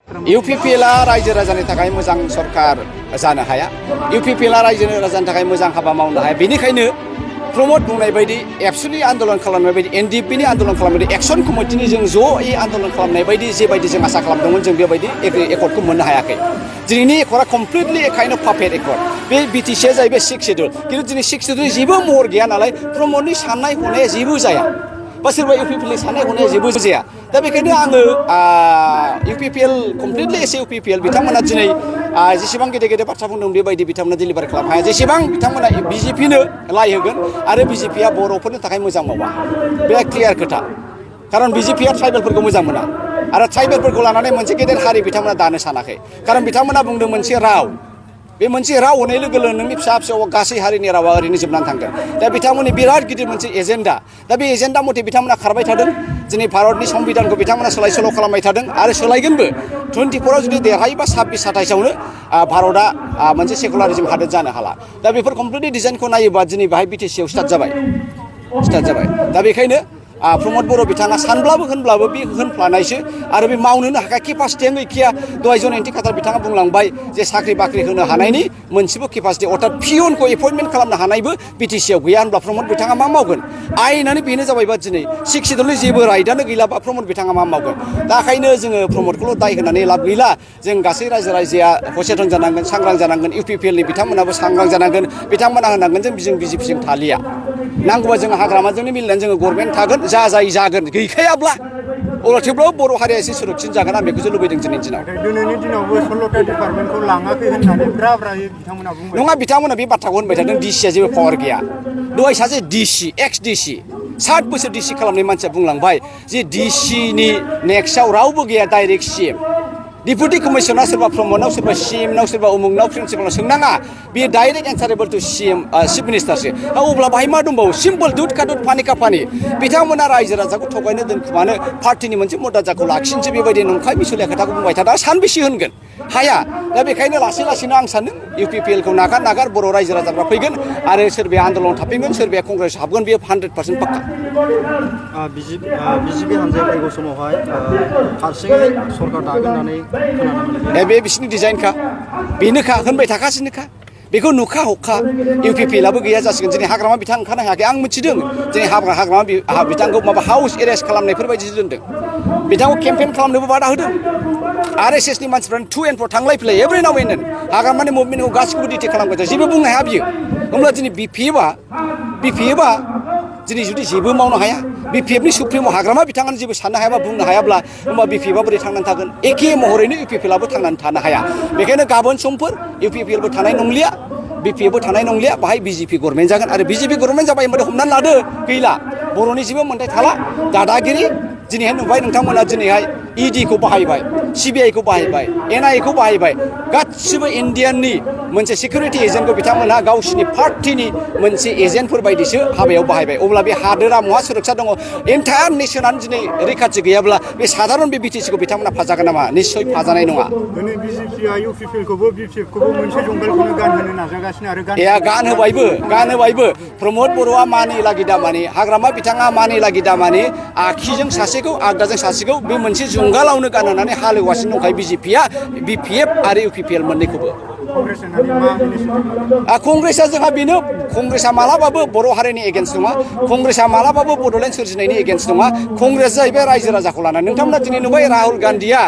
UPPLआ रायजो राजानि थाखाय मोजां सरकार जानो हाया। UPPLआ रायजो राजानि थाखाय मोजां हाबा मावनो हाया। बेनिखायनो प्रमद बुंनाय बायदि एबसुनि आन्दलन खालामनाय बायदि NDPनि आन्दलन खालामनाय बायदि एक्सन कमिटिनि जों ज'यै आन्दलन खालामनाय बायदि जेबायदि जों आसा खालामदोंमोन जों बेबायदि एकर्डखौ मोननो हायाखै। दिनैनि एकर्डआ completely kind of perfect accord. बे बिटिसिआ जाहैबाय 6 शेड्युल। खिन्थु दिनै 6 शेड्युलनि जेबो महर गैया नालाय प्रमदनि साननाय हनाया जेबो जाया। बा सोरबा UPPLनि साननाय हनाया जेबो जाया। दा बेखायनो आङो UPPL कमप्लिटलि एस UPPL बिथांमोना दिनै जेसेबां गेदेर गेदेर बाथ्रा बुंदों बेबायदि बिथांमोना डिलिभार खालामनो हाया। जेसेबां बिथांमोना BJPनो लाइ होगोन आरो BJPआ बर'फोरनि थाखाय मोजां मावा। बे क्लियार खोथा। खारन BJPआ ट्राइबेलफोरखौ मोजां मोना आरो ट्राइबेलफोरखौ लानानै मोनसे गेदेर हारि बिथांमोना दानो सानाखै। खारन बिथांमोना बुंदों मोनसे राव। बे मोनसे राव होनाय लोगो लोगो नोंनि फिसा फिसौ गासै हारिनि रावा ओरैनो जोबनानै थांगोन। दा बिथांमोननि बिराद गिदिर मोनसे एजेन्डा। दा बे एजेन्डा मथे बिथांमोना खारबाय थादों। दिनै भारतनि संबिधानखौ बिथांमोना सोलाय सोल' खालामबाय थादों आरो सोलायगोनबो। 24आव जुदि देरहायोबा 26, 27आवनो भारतआ मोनसे सेकुलारिज्म हादोर जानो हाला। दा बेफोर कमप्लिटलि डिजाइनखौ नायोबा दिनै बाहाय BTCआव स्टार्ट जाबाय। दा बेखायनो प्रमद बर' बिथाङा सानब्लाबो होनब्लाबो बे होनफ्लानायसो आरो बे मावनोनो हाखाया केपासिटियानो गैखाया। दहाय जयन्ति खातार बिथाङा बुंलांबाय जे साख्रि बाख्रि होनो हानायनि मोनसेबो केपासिटि अर्थात पियनखौ एपइन्टमेन्ट खालामनो हानायबो BTCआव गैया होनब्ला प्रमद बिथाङा मा मावगोन? आयेनानो बेनो जाबायबा दिनै 6 शेड्युलनि जेबो राइटआनो गैलाबा प्रमद बिथाङा मा मावगोन? दा ओंखायनो जोङो प्रमदखौल' दाय होनानै लाब गैला। जों गासै रायजोआ सचेतन जानांगोन, सांग्रां जानांगोन। UPPLनि बिथांमोनाबो सांग्रां जानांगोन। बिथांमोना होनांगोन जों BJPजों थालिया। नांगौबा जोङो हाग्रामाजोंनो मिलायनानै जोङो गभर्नमेन्ट थागोन। जा जाय जागोन गैखायाब्ला अब्ला थेवब्लाबो बर' हारिया एसे सुरक्षित जागोन। आं बेखौसो लुबैदों दिनैनि दिनाव। दिनैनि दिनावबो 16था डिपार्टमेन्टखौ लाङाखै होननानै ब्रा-ब्रायै बिथांमोना बुंबाय। नङा, बिथांमोना बे बाथ्राखौ होनबाय थादों DCआ जेबो पावार गैया। दहाय सासे एक्स DC 60 बोसोर DC खालामनाय मानसिया बुंलांबाय जे DCनि नेक्स्टआव रावबो गैया डाइरेक्ट CM। डिपुटि कमिशनार सोरबा प्रमदनाव सोरबा CMनाव सोरबा उमुगनाव प्रिन्सिपालनाव सोंनाङा। बे डाइरेक्ट एन्सारेबल टु CM चिफ मिनिस्टारसो। अब्ला बाहाय मा दंबावो? सिम्पल दुध का दुध पानि का पानि। बिथांमोना रायजो राजाखौ थगायनो दोनखुमानो पार्टिनि मोनसे मर्यादाखौ लाखिनोसो बेबायदि नंखाय मिसलिया खोथाखौ बुंबाय थादों। सानबेसे होनगोन? हाया। दा बेखायनो लासै लासैनो आं सानो UPPLखौ नागार बर' रायजो राजाफ्रा फैगोन आरो सोरबाया आन्दोलनाव थाफिनगोन, सोरबाया कंग्रेस हाबगोन। बेयो 100% पाक्का। BJP हान्जाया फैगौ समावहाय हारसिङै सरकार दागोन होननानै खोनानो मोनदों। बे बिसिनि डिजाइनखा, बेनोखा, होनबाय थाखासिनोखा। बेखौ नुखा हखा UPPLआबो गैया जासिगोन। दिनै हाग्रामा बिथां ओंखारनो हायाखै। आं मिथिदों दिनै हाग्रामा बिथांखौ माबा हाउस एरेस्ट खालामनायफोरबायदिसो दोनदों। बिथांखौ केम्पेइन खालामनोबो बादा होदों। RSSनि मानसिफ्रानो टु एन्ड फ्र' थांलाय फैलाय एभ्रि नाउ एन्ड देन हाग्रामानि मुभमेन्टखौ गासिखौबो डिटेक्ट खालामबाय। जेबो बुंनो हाया बियो। होमब्ला दिनै BPFआ दिनै जुदि जेबो मावनो हाया, BPFनि सुप्रिम'आव हाग्रामा बिथाङानो जेबो साननो हायाबा बुंनो हायाब्ला होमबा BPFआ बोरै थांनानै थागोन? एखे महरैनो UPPLआबो थांनानै थानो हाया। बेखायनो गाबोन समफोर UPPLबो थानाय नंलिया, BPFबो थानाय नंलिया। बाहाय BJP गभर्नमेन्ट जागोन आरो BJP गभर्नमेन्ट जाबाय होनबाथाय हमनानै लादो गैला। बर'नि जेबो मोन्थाय थाला। दादागिरि दिनैहाय नुबाय नोंथांमोना दिनैहाय EDखौ बाहायबाय, CBIखौ बाहायबाय, NIAखौ बाहायबाय। गासिबो इन्डियाननि मोनसे सिकिउरिटि एजेन्टखौ बिथांमोना गावसिनि पार्टिनि मोनसे एजेन्टफोर बायदिसो हाबायाव बाहायबाय। अब्ला बे हादोरा महा सुरक्षा दङ? एन्टायार नेसनानो दिनै रैखाथि गैयाब्ला बे साधारन बे BTCखौ बिथांमोना फाजागोन नामा? निस्सय फाजानाय नङा। दिनै BJPआ UPPLखौबो BPFखौबो मोनसे जंगलखौनो गानहोनो नाजागासिनो आरो गानहोबायबो। प्रमद बर'आ मानि लागि दामानि, हाग्रामा बिथाङा मानि लागि दामानि, आखिजों सासेखौ आगदाजों सासेखौ बे मोनसे जुंगालावनो गानहोनानै हालेवगासिनो दंखायो BJPआ, BPF आरो UPPL मोननैखौबो। कंग्रेसआ जोंहा बेनो, कंग्रेसआ मालाबाबो बर' हारिनि एगेन्स्ट नङा। कंग्रेसआ मालाबाबो बड'लेण्ड सोरजिनायनि एगेन्स्ट नङा। कंग्रेस जाहैबाय रायजो राजाखौ लानानै। नोंथांमोना दिनै नुबाय राहुल गान्धीया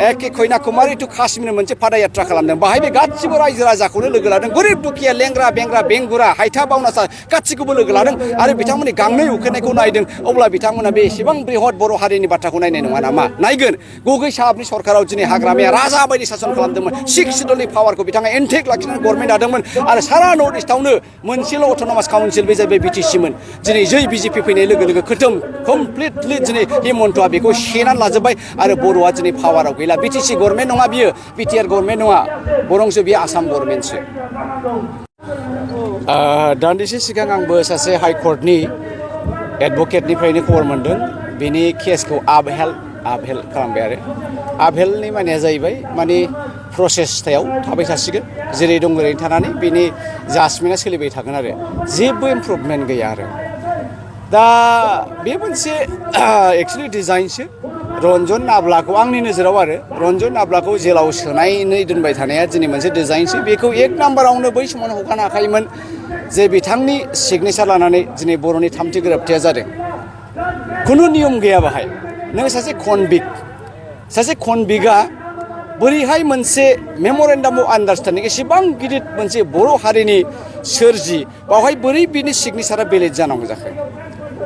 एखे कन्याकुमारि टु काश्मीर मोनसे पादयात्रा खालामदों। बाहाय बे गासिबो रायजो राजाखौनो लोगो लादों। गोरिब दुखिया, लेंग्रा बेंग्रा, बेंगुरा, हायथा बावनासा गासिखौबो लोगो लादों आरो बिथांमोननि गांनाय उखैनायखौ नायदों। अब्ला बिथांमोना बे एसेबां बृहद बर' हारिनि बाथ्राखौ नायनाय नङा नामा? नायगोन। गगै साहाबनि सरकाराव दिनै हाग्रामाया राजा बायदि सासन खालामदोंमोन। 6 शेड्युलनि पावारखौ बिथाङा एन्टेक लाखिनानै गभर्नमेन्ट दादोंमोन आरो सारा नर्थ इस्टआवनो मोनसेल' अट'नमास काउन्सिल, बे जाहैबाय BTCमोन। दिनै जै BJP फैनाय लोगो लोगो खोथोम कमप्लिटलि दिनै हिमन्तआ बेखौ सेनानै लाजोब्बाय आरो बर'आ दिनै पावाराव गैला। BTC गभर्नमेन्ट नङा बियो, BTR गभर्नमेन्ट नङा, बरंसो बियो आसाम गभर्नमेन्टसो। दान्दिसे सिगां आंबो सासे हाइकर्टनि एडभकेटनिफ्रायनो खबर मोन्दों। बेनि केसखौ आपहेल्ड खालामबाय आरो आपहेल्डनि मानिया जाहैबाय माने प्रसेसथायाव थाबाय थासिगोन। जेरै दं ओरैनो थानानै बेनि जाजमेन्टआ सोलिबाय थागोन आरो जेबो इमप्रुभमेन्ट गैया आरो। दा बे मोनसे एक्सुवेलि डिजाइनसो। रन्जन नाब्लाखौ आंनि नोजोराव आरो रन्जन नाब्लाखौ जेलाव सोनानै दोनबाय थानाया दिनै मोनसे डिजाइनसो बेखौ एक नाम्बारावनो बै समावनो हगारनो हाखायोमोन जे बिथांनि सिगनेसार लानानै दिनै बर'नि थामथि गोरोबथाया जादों खुनु नियम गैया बाहाय नों सासे कनभिक्टआ बोरैहाय मोनसे मेमरेन्डाम अफ आन्डारस्टेन्डिं एसेबां गिदिर मोनसे बर' हारिनि सोरजि बावहाय बोरै बिनि सिगनेसारा बेलेग जानांगौ जाखो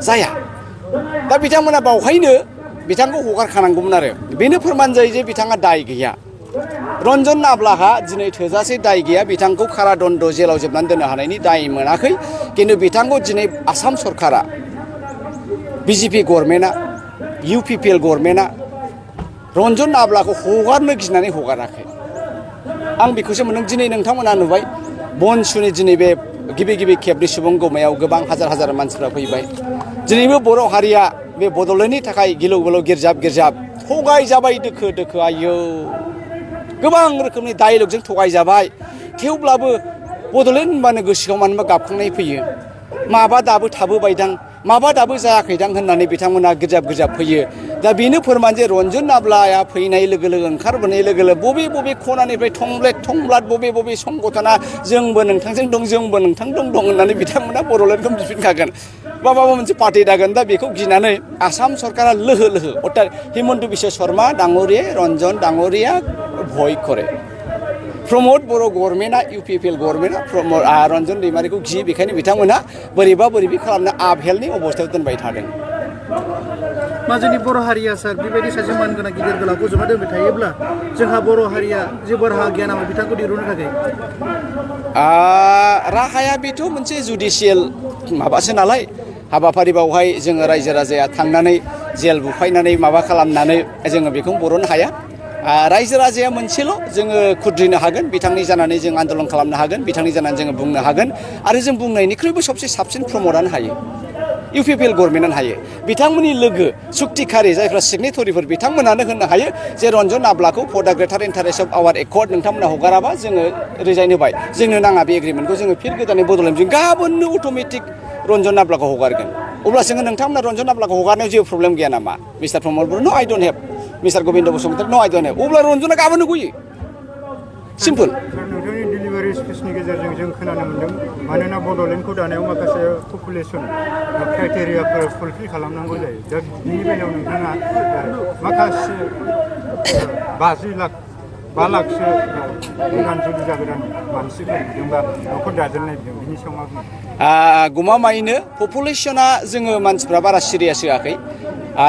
जाया दा बिथांमोना बावहायनो बिथांखौ हगारखानांगौमोन आरो बेनो फोरमान जायो जे बिथाङा दाय गैया रन्जन नाब्लाहा दिनै थोजासे दाय गैया बिथांखौ कारादण्ड जेलाव जोबनानै दोननो हानायनि दाय मोनाखै खिन्थु बिथांखौ दिनै आसाम सरकारा बिजेपि गभर्नमेन्टआ इउपिपिएल गभर्नमेन्टआ रन्जन नाब्लाखौ हगारनो गिनानै हगाराखै आं बेखौसो मोनदों दिनै नोंथांमोना नुबाय बनसुनि दिनै बे गिबि खेबनि सुबुं गौमायाव गोबां हाजार मानसिफ्रा फैबाय दिनैबो बर' हारिया बे बड'लेण्डनि थाखाय गिलु गिलु गिर्जाब थगायजाबाय दोखो आयौ गोबां रोखोमनि डायलगजों थगायजाबाय थेवब्लाबो बड'लेण्ड होनबानो गोसोआव मानोबा गाबखांनाय फैयो माबा दाबो थाबोबायदां माबा दाबो जायाखैदां होननानै बिथांमोना गिर्जाब फैयो दा बेनो फोरमान जे रन्जन नाब्लाया फैनाय लोगो ओंखारबोनाय लोगो बबे खनानिफ्राय थंब्लाद बबे संगठना जोंबो नोंथांजों दं जोंबो नोंथां दं होननानै बिथांमोना बड'लेण्डखौ बिफिनखागोन बा माबा मोनसे पार्टि दागोन दा बेखौ गिनानै आसाम सरकारा लोहो अर्थात हिमन्त बिश्व शर्मा डाङरिया रन्जन डाङरिया भय करे प्रमद बर' गभर्नमेन्टआ इउपिपिएल गभर्नमेन्टआ रन्जन दैमारिखौ गियो बेखायनो बिथांमोना बोरैबि खालामनो आबहेलनि अबस्थायाव दोनबाय थादों मा जोंनि बर' हारिया सार बेबायदि सासे मानगोनां गिदिर गोलावखौ जमा दोनबाय थायोब्ला जोंहा बर' हारिया जेबो राहा गैया नामा बिथांखौ दिरुननो थाखाय राहाया बेथ' मोनसे जुडिसियेल माबासो नालाय हाबाफारि बावहाय जोङो रायजो राजाया थांनानै जेल बुफायनानै माबा खालामनानै जोङो बेखौ बरननो हाया रायजो राजाया मोनसेल' जोङो खुद्रिनो हागोन बिथांनि जानानै जों आन्दलन खालामनो हागोन बिथांनि जानानै जोङो बुंनो हागोन आरो जों बुंनायनिख्रुइबो सबसे साबसिन प्रमदानो हायो इउपिपिएल गभर्नमेन्टआनो हायो बिथांमोननि लोगो सुक्तिखारि जायफ्रा सिगनेटरिफोर बिथांमोनानो होनो हायो जे रन्जन नाब्लाखौ फर दा ग्रेटार इन्टारेस्ट अफ आवार एकर्ड नोंथांमोना हगाराबा जोङो रिजाइन होबाय जोंनो नाङा बे एग्रिमेन्टखौ जोङो फिन गोदानै बड'लेण्डजों गाबोननो अट'मेटिक रन्जन नाब्लाखौ हगारगोन अब्ला जोङो नोंथांमोना रन्जन नाब्लाखौ हगारनायाव जेबो प्रब्लेम गैया नामा mister Pramod Boro' no I don't have mister Gobinda Basumatary no I don't have अब्ला रन्जना गाबोननो गयो सिम्पल नोंथांनि डिलिभारि स्पिचनि गेजेरजों जों खोनानो मोन्दों मानोना बड'लेण्डखौ दानायाव माखासे पपुलेसन क्राइटेरियाफोर फुलफिल खालामनांगौ जायो दा बिनि बेलायाव नोंथाङा माखासे 5 लाखसो गोदान जुलि जागोदान मानसिफोर बिदोंबा न'खर दाजेननाय बिदों बिनि सायाव मा बुङो गमामायैनो पपुलेसना जोङो मानसिफ्रा बारा सिरियास होआखै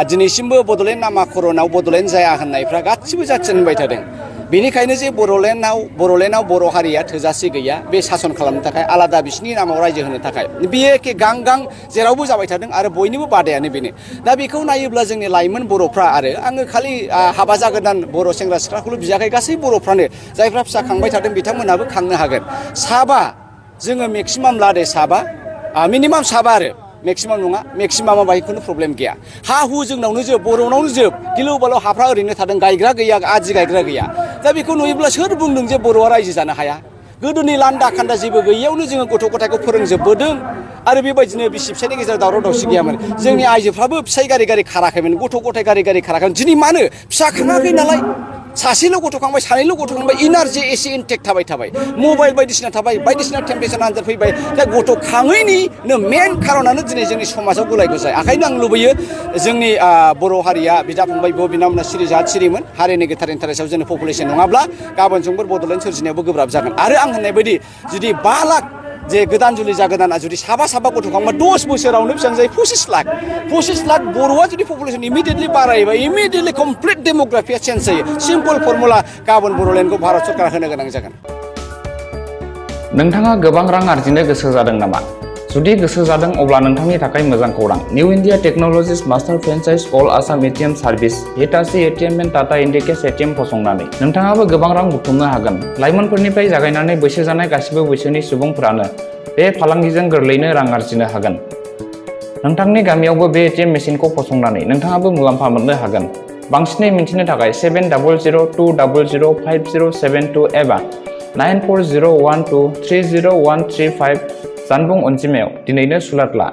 दिनैसिमबो बड'लेण्ड नामाकरनाव बड'लेण्ड जाया होननायफ्रा गासिबो जाथियानो होनबाय थादों बेनिखायनो जे बड'लेण्डआव बर' हारिया थोजासे गैया बे सासन खालामनो थाखाय आलादा बिसिनि नामाव रायजो होनो थाखाय बियो एखे गां जेरावबो जाबाय थादों आरो बयनिबो बादायानो बेनो दा बेखौ नायोब्ला जोंनि लाइमोन बर'फ्रा आरो आङो खालि हाबा जागोदान बर' सेंग्रा सिख्लाखौल' बियाखै गासै बर'फ्रानो जायफ्रा फिसा खांबाय थादों बिथांमोनाबो खांनो हागोन साबा जोङो मेक्सिमाम लादे साबा मिनिमाम साबा आरो मेक्सिमाम नङा मेक्सिमामा बाहाय खुनु प्रब्लेम गैया हा हु जोंनावनो जोब बर'नावनो जोब गिलु बालु हाफ्रा ओरैनो थादों गायग्रा गैया आदि गायग्रा गैया दा बेखौ नुयोब्ला सोर बुंदों जे बर'आ रायजो जानो हाया गोदोनि लान्दा खान्दा जेबो गैयैयावनो जोङो गथ' गथायखौ फोरोंजोबबोदों आरो बेबायदिनो बिसि फिसायनि गेजेराव दावराव दावसि गैयामोन जोंनि आइजोफ्राबो फिसाय गारि खाराखैमोन गथ' गथाय गारि खाराखैमोन दिनै मानो फिसा खाङाखै नालाय सासेल' गथ' खांबाय सानैल' गथ' खांबाय इनार्जि एसे इनटेक थाबाय मबाइल बायदिसिना थाबाय बायदिसिना टेम्पारेचार आनजाद फैबाय दा गथ' खाङैनिनो मेन खारनानो दिनै जोंनि समाजाव गुलाय गुजाय ओंखायनो आं लुबैयो जोंनि बर' हारिया बिदा फंबाय बिब' बिनानावमोना सिरिमोन हारिनि गोथार इन्टारेस्टआव जोंनि पपुलेसन नङाब्ला गाबोन जोंबो बड'लेण्ड सोरजिनायावबो गोब्राब जागोन आरो आं होननाय बायदि जुदि 5 लाख जे गोदान जुलि जागोदाना जुदि साबा गथ' खांबा 10 बोसोरावनो बेसेबां जायो 25 लाख बर'आ जुदि पपुलेसन इमिडियेटलि बारायोबा इमिडियेटलि कमप्लिट डेम'ग्राफिया चेन्ज जायो सिम्पल फर्मुला गाबोन बड'लेण्डखौ भारत सरकारा होनो गोनां जागोन नोंथाङा गोबां रां आरजिनो गोसो जादों नामा जुदि गोसो जादों अब्ला नोंथांनि थाखाय मोजां खौरां new India technologies master franchise all Assam ATM service Hitachi ATM and Tata Indicash ATM फसंनानै नोंथाङाबो गोबां रां बुथुमनो हागोन लाइमोनफोरनिफ्राय जागायनानै बैसो जानाय गासिबो बैसोनि सुबुंफोरानो बे फालांगिजों गोरलैनो रां आरजिनो हागोन नोंथांनि गामियावबो बे एटिएम मेसिनखौ फसंनानै नोंथाङाबो मुलाम्फा मोननो हागोन बांसिनै मिन्थिनो थाखाय 7002005072 एबा 9401230135 जानबुं अनजिमायाव दिनैनो सुलाद ला